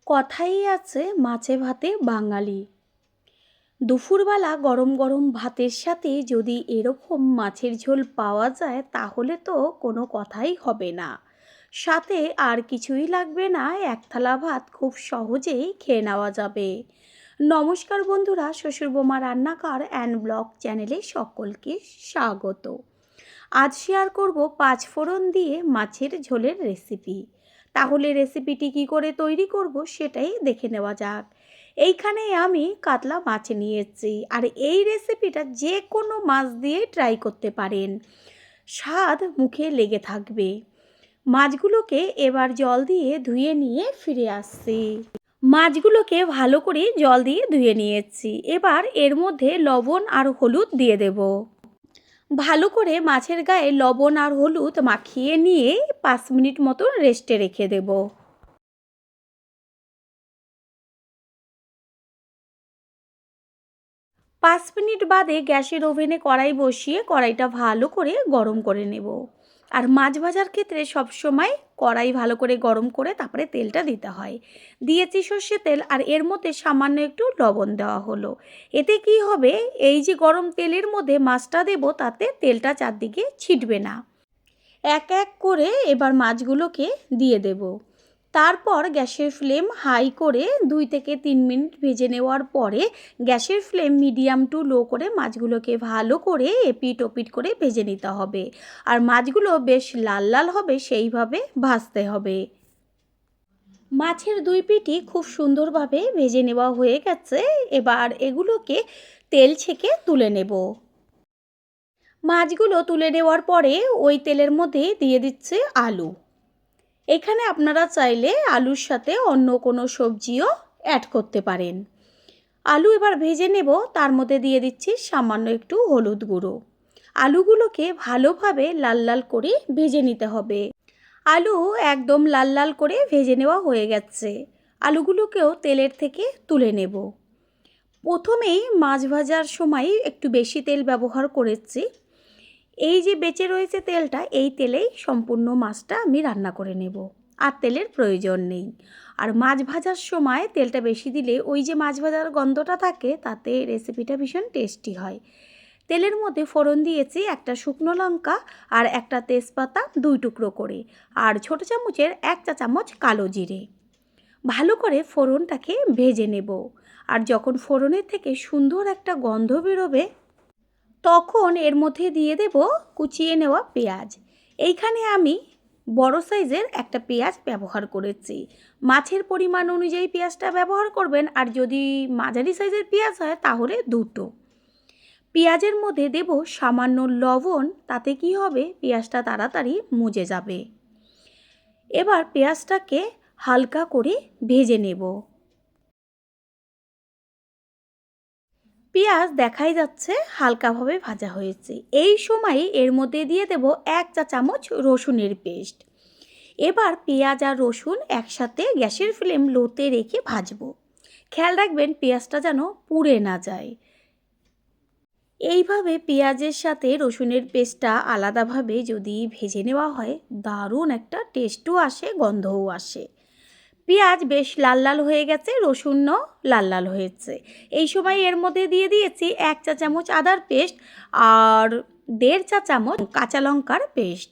কথাই আছে মাছে ভাতে বাঙালি। দুপুরবেলা গরম গরম ভাতের সাথে যদি এরকম মাছের ঝোল পাওয়া যায় তাহলে তো কোনো কথাই হবে না। সাথে আর কিছুই লাগবে না, এক থালা ভাত খুব সহজেই খেয়ে নেওয়া যাবে। নমস্কার বন্ধুরা, শ্বশুর বোমা রান্নাঘর অ্যান্ড ব্লগ চ্যানেলে সকলকে স্বাগত। আজ শেয়ার করব পাঁচফোড়ন দিয়ে মাছের ঝোলের রেসিপি। তাহলে রেসিপিটি কি করে তৈরি করব সেটাই দেখে নেওয়া যাক। এইখানে আমি কাতলা মাছ নিয়েছি, আর এই রেসিপিটা যে কোনো মাছ দিয়ে ট্রাই করতে পারেন, স্বাদ মুখে লেগে থাকবে। মাছগুলোকে এবার জল দিয়ে ধুয়ে নিয়ে ফিরে আসছি। মাছগুলোকে ভালো করে জল দিয়ে ধুয়ে নিয়েছি। এবার এর মধ্যে লবণ আর হলুদ দিয়ে দেব। ভালো করে মাছের গায়ে লবণ আর হলুদ মাখিয়ে নিয়ে 5 মিনিট মতো রেস্টে রেখে দেব। 5 মিনিট বাদে গ্যাসের ওভেনে কড়াই বসিয়ে কড়াইটা ভালো করে গরম করে নেব। আর মাছ ভাজার ক্ষেত্রে সবসময় কড়াই ভালো করে গরম করে তারপরে তেলটা দিতে হয়। দিয়েছি সর্ষে তেল, আর এর মধ্যে সামান্য একটু লবণ দেওয়া হলো। এতে কি হবে, এই যে গরম তেলের মধ্যে মাছটা দেব তাতে তেলটা চারদিকে ছিটবে না। এক এক করে এবার মাছগুলোকে দিয়ে দেব। তারপর গ্যাসের ফ্লেম হাই করে 2 থেকে 3 মিনিট ভেজে নেওয়ার পরে গ্যাসের ফ্লেম মিডিয়াম টু লো করে মাছগুলোকে ভালো করে এপিট ওপিট করে ভেজে নিতে হবে। আর মাছগুলো বেশ লাল লাল হবে সেইভাবে ভাজতে হবে। মাছের 2 পিঠই খুব সুন্দরভাবে ভেজে নেওয়া হয়ে গেছে। এবার এগুলোকে তেল ছেঁকে তুলে নেব। মাছগুলো তুলে নেওয়ার পরে ওই তেলের মধ্যে দিয়ে দিচ্ছে আলু। এখানে আপনারা চাইলে আলুর সাথে অন্য কোনো সবজিও অ্যাড করতে পারেন। আলু এবার ভেজে নেব, তার মধ্যে দিয়ে দিচ্ছি সামান্য একটু হলুদ গুঁড়ো। আলুগুলোকে ভালোভাবে লাল লাল করে ভেজে নিতে হবে। আলু একদম লাল লাল করে ভেজে নেওয়া হয়ে গেছে। আলুগুলোকেও তেলের থেকে তুলে নেব। প্রথমেই মাছ ভাজার সময় একটু বেশি তেল ব্যবহার করেছি। এই যে বেঁচে রয়েছে তেলটা, এই তেলেই সম্পূর্ণ মাছটা আমি রান্না করে নেব, আর তেলের প্রয়োজন নেই। আর মাছ ভাজার সময় তেলটা বেশি দিলে ওই যে মাছ ভাজার গন্ধটা থাকে, তাতে রেসিপিটা ভীষণ টেস্টি হয়। তেলের মধ্যে ফোড়ন দিয়েছি একটা শুকনো লঙ্কা আর একটা তেজপাতা 2 টুকরো করে, আর ছোটো চামচের 1 চা চামচ কালো জিরে। ভালো করে ফোড়নটাকে ভেজে নেব। আর যখন ফোড়নের থেকে সুন্দর একটা গন্ধ বেরোবে তখন এর মধ্যে দিয়ে দেব কুচিয়ে নেওয়া পেঁয়াজ। এইখানে আমি বড় সাইজের একটা পেঁয়াজ ব্যবহার করেছি। মাছের পরিমাণ অনুযায়ী পেঁয়াজটা ব্যবহার করবেন, আর যদি মাঝারি সাইজের পেঁয়াজ হয় তাহলে 2টো। পেঁয়াজের মধ্যে দেব সামান্য লবণ, তাতে কি হবে পেঁয়াজটা তাড়াতাড়ি মজে যাবে। এবার পেঁয়াজটাকে হালকা করে ভেজে নেব। পেঁয়াজ দেখাই যাচ্ছে হালকাভাবে ভাজা হয়েছে। এই সময় এর মধ্যে দিয়ে দেব 1 চা চামচ রসুনের পেস্ট। এবার পেঁয়াজ আর রসুন একসাথে গ্যাসের ফ্লেম লোতে রেখে ভাজবো। খেয়াল রাখবেন পেঁয়াজটা যেন পুড়ে না যায়। এইভাবে পেঁয়াজের সাথে রসুনের পেস্টটা আলাদাভাবে যদি ভেজে নেওয়া হয়, দারুণ একটা টেস্টও আসে, গন্ধও আসে। পেঁয়াজ বেশ লাল লাল হয়ে গেছে, রসুনও লাল লাল হয়েছে। এই সময় এর মধ্যে দিয়ে দিয়েছি 1 চা চামচ আদার পেস্ট আর 1.5 চা চামচ কাঁচা লঙ্কার পেস্ট।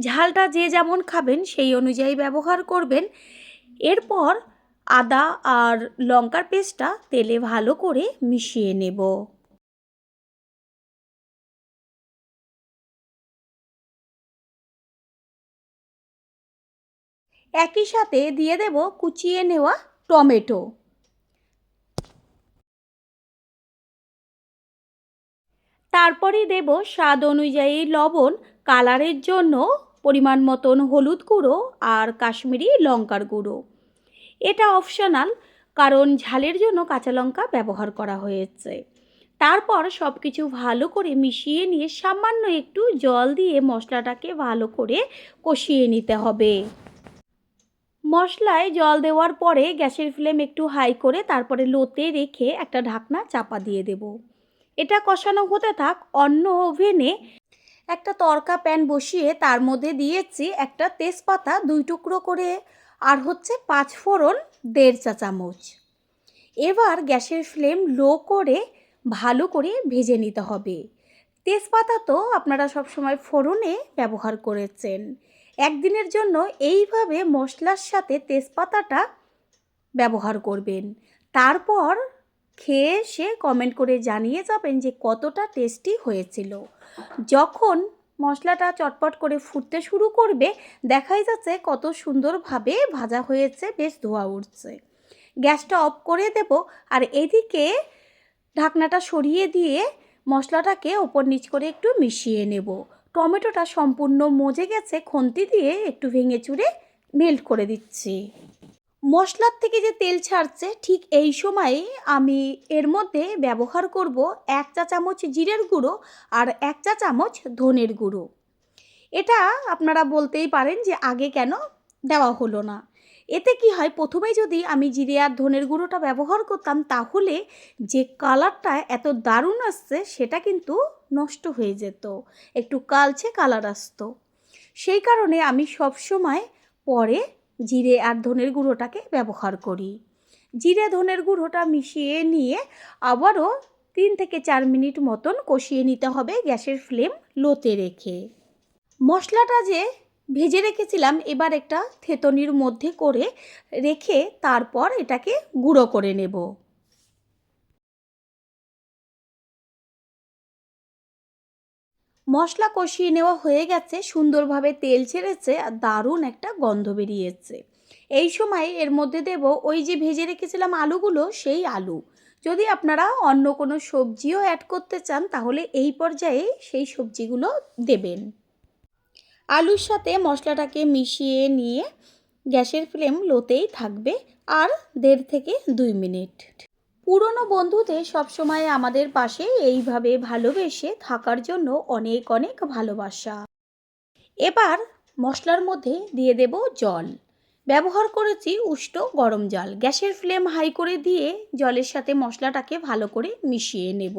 ঝালটা যে যেমন খাবেন সেই অনুযায়ী ব্যবহার করবেন। এরপর আদা আর লঙ্কার পেস্টটা তেলে ভালো করে মিশিয়ে নেব। একই সাথে দিয়ে দেব কুচিয়ে নেওয়া টমেটো। তারপরে দেব স্বাদ অনুযায়ী লবণ, কালারের জন্য পরিমাণ মতন হলুদ গুঁড়ো আর কাশ্মীরি লঙ্কার গুঁড়ো। এটা অপশনাল, কারণ ঝালের জন্য কাঁচা লঙ্কা ব্যবহার করা হয়েছে। তারপর সব কিছু ভালো করে মিশিয়ে নিয়ে সামান্য একটু জল দিয়ে মশলাটাকে ভালো করে কষিয়ে নিতে হবে। মশলায় জল দেওয়ার পরে গ্যাসের ফ্লেম একটু হাই করে তারপরে লোতে রেখে একটা ঢাকনা চাপা দিয়ে দেব। এটা কষানো হতে থাক। অন্য ওভেনে একটা তড়কা প্যান বসিয়ে তার মধ্যে দিয়েছি একটা তেজপাতা 2 টুকরো করে, আর হচ্ছে 5 ফোড়ন 1.5 চা চামচ। এবার গ্যাসের ফ্লেম লো করে ভালো করে ভেজে নিতে হবে। তেজপাতা তো আপনারা সবসময় ফোড়নে ব্যবহার করেছেন, একদিনের জন্য এইভাবে মশলার সাথে তেজপাতাটা ব্যবহার করবেন। তারপর খেয়ে এসে কমেন্ট করে জানিয়ে যাবেন যে কতটা টেস্টি হয়েছিল। যখন মশলাটা চটপট করে ফুটতে শুরু করবে, দেখাই যাচ্ছে কত সুন্দরভাবে ভাজা হয়েছে, বেশ ধোঁয়া উঠছে। গ্যাসটা অফ করে দেব, আর এদিকে ঢাকনাটা সরিয়ে দিয়ে মশলাটাকে ওপর নিচ করে একটু মিশিয়ে নেব। টমেটোটা সম্পূর্ণ মজে গেছে, খুন্তি দিয়ে একটু ভেঙে চুরে মেল্ট করে দিচ্ছি। মশলার থেকে যে তেল ছাড়ছে, ঠিক এই সময়ে আমি এর মধ্যে ব্যবহার করব 1 চা চামচ জিরের গুঁড়ো আর 1 চা চামচ ধনের গুঁড়ো। এটা আপনারা বলতেই পারেন যে আগে কেন দেওয়া হলো না। এতে কি হয়, প্রথমেই যদি আমি জিরে আর ধনের গুঁড়োটা ব্যবহার করতাম, তাহলে যে কালারটা এত দারুণ আসছে সেটা কিন্তু নষ্ট হয়ে যেত, একটু কালচে কালার আসতো। সেই কারণে আমি সব সময় পরে জিরে আর ধনের গুঁড়োটাকে ব্যবহার করি। জিরে ধনের গুঁড়োটা মিশিয়ে নিয়ে আবারও 3 থেকে 4 মিনিট মতন কষিয়ে নিতে হবে গ্যাসের ফ্লেম লোতে রেখে। মশলাটা যে ভেজে রেখেছিলাম, এবার একটা থেতনির মধ্যে করে রেখে তারপর এটাকে গুঁড়ো করে নেব। মশলা কষিয়ে নেওয়া হয়ে গেছে, সুন্দরভাবে তেল ছেড়েছে আর দারুণ একটা গন্ধ বেরিয়েছে। এই সময় এর মধ্যে দেব ওই যে ভেজে রেখেছিলাম আলুগুলো, সেই আলু। যদি আপনারা অন্য কোনো সবজিও অ্যাড করতে চান, তাহলে এই পর্যায়ে সেই সবজিগুলো দেবেন। আলুর সাথে মশলাটাকে মিশিয়ে নিয়ে গ্যাসের ফ্লেম লোতেই থাকবে আর 1.5 থেকে 2 মিনিট। পুরনো বন্ধুদের সবসময় আমাদের পাশে এইভাবে ভালোবেসে থাকার জন্য অনেক অনেক ভালোবাসা। এবার মশলার মধ্যে দিয়ে দেব জল। ব্যবহার করেছি উষ্ণ গরম জল। গ্যাসের ফ্লেম হাই করে দিয়ে জলের সাথে মশলাটাকে ভালো করে মিশিয়ে নেব।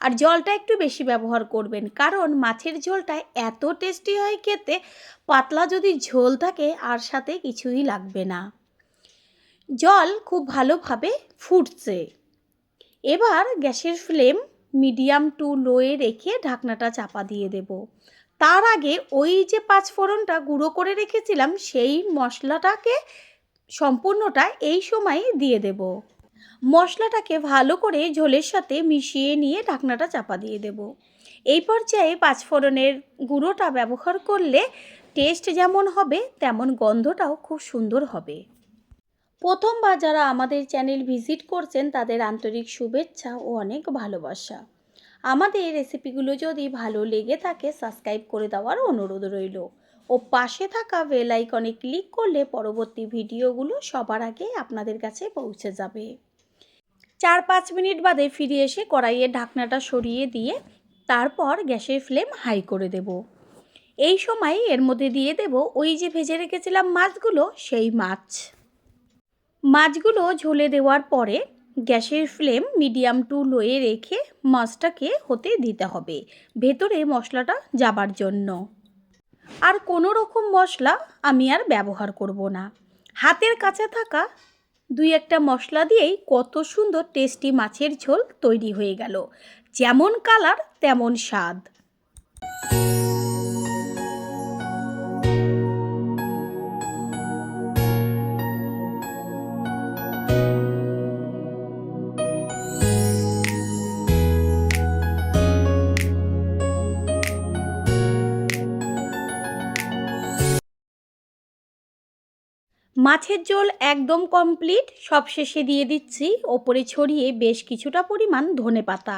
আর জলটা একটু বেশি ব্যবহার করবেন, কারণ মাছের ঝোলটা এত টেস্টি হয় খেতে, পাতলা যদি ঝোল থাকে আর সাথে কিছুই লাগবে না। জল খুব ভালোভাবে ফুটছে। এবার গ্যাসের ফ্লেম মিডিয়াম টু লোয়ে রেখে ঢাকনাটা চাপা দিয়ে দেব। তার আগে ওই যে 5 ফোড়নটা গুঁড়ো করে রেখেছিলাম, সেই মশলাটাকে সম্পূর্ণটা এই সময়ে দিয়ে দেব। মশলাটাকে ভালো করে ঝোলের সাথে মিশিয়ে নিয়ে ঢাকনাটা চাপা দিয়ে দেব। এই পর্যায়ে 5 ফোড়নের গুঁড়োটা ব্যবহার করলে টেস্ট যেমন হবে, তেমন গন্ধটাও খুব সুন্দর হবে। প্রথমবার যারা আমাদের চ্যানেল ভিজিট করছেন, তাদের আন্তরিক শুভেচ্ছা ও অনেক ভালোবাসা। আমাদের রেসিপিগুলো যদি ভালো লেগে থাকে, সাবস্ক্রাইব করে দেওয়ার অনুরোধ রইল ও পাশে থাকা বেল আইকনে ক্লিক করলে পরবর্তী ভিডিওগুলো সবার আগে আপনাদের কাছে পৌঁছে যাবে। 4-5 মিনিট বাদে ফিরে এসে কড়াইয়ের ঢাকনাটা সরিয়ে দিয়ে তারপর গ্যাসের ফ্লেম হাই করে দেব। এই সময় এর মধ্যে দিয়ে দেব ওই যে ভেজে রেখেছিলাম মাছগুলো, সেই মাছগুলো ঝোলে দেওয়ার পরে গ্যাসের ফ্লেম মিডিয়াম টু লোয়ে রেখে মাছটাকে হতে দিতে হবে, ভেতরে মশলাটা যাবার জন্য। আর কোনো রকম মশলা আমি আর ব্যবহার করব না। হাতের কাছে থাকা 2-1টা মশলা দিয়েই কত সুন্দর টেস্টি মাছের ঝোল তৈরি হয়ে গেল। যেমন কালার তেমন স্বাদ। মাছের ঝোল একদম কমপ্লিট। সবশেষে দিয়ে দিচ্ছি ওপরে ছড়িয়ে বেশ কিছুটা পরিমাণ ধনেপাতা।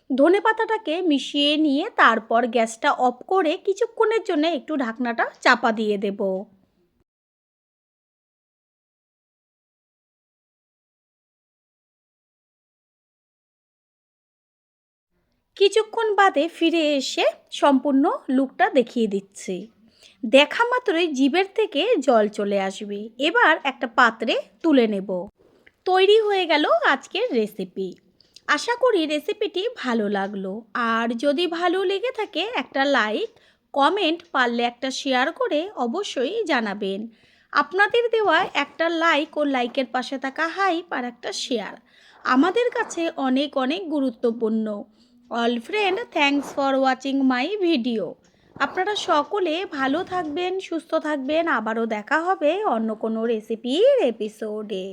ধনেপাতাটাকে মিশিয়ে নিয়ে তারপর গ্যাসটা অফ করে কিছুক্ষণের জন্য একটু ঢাকনাটা চাপা দিয়ে দেব। কিছুক্ষণ বাদে ফিরে এসে সম্পূর্ণ লুকটা দেখিয়ে দিচ্ছি। দেখা মাত্রই জিভের থেকে জল চলে আসবে। এবার একটা পাত্রে তুলে নেব। তৈরি হয়ে গেল আজকের রেসিপি। আশা করি রেসিপিটি ভালো লাগলো। আর যদি ভালো লেগে থাকে একটা লাইক, কমেন্ট, পারলে একটা শেয়ার করে অবশ্যই জানাবেন। আপনাদের দেওয়া একটা লাইক ও লাইকের পাশে থাকা হাইপ আর একটা শেয়ার আমাদের কাছে অনেক অনেক গুরুত্বপূর্ণ। All friend, thanks for watching my video. আপনারা সকলে ভালো থাকবেন, সুস্থ থাকবেন। আবারও দেখা হবে অন্য কোনো রেসিপির এপিসোডে।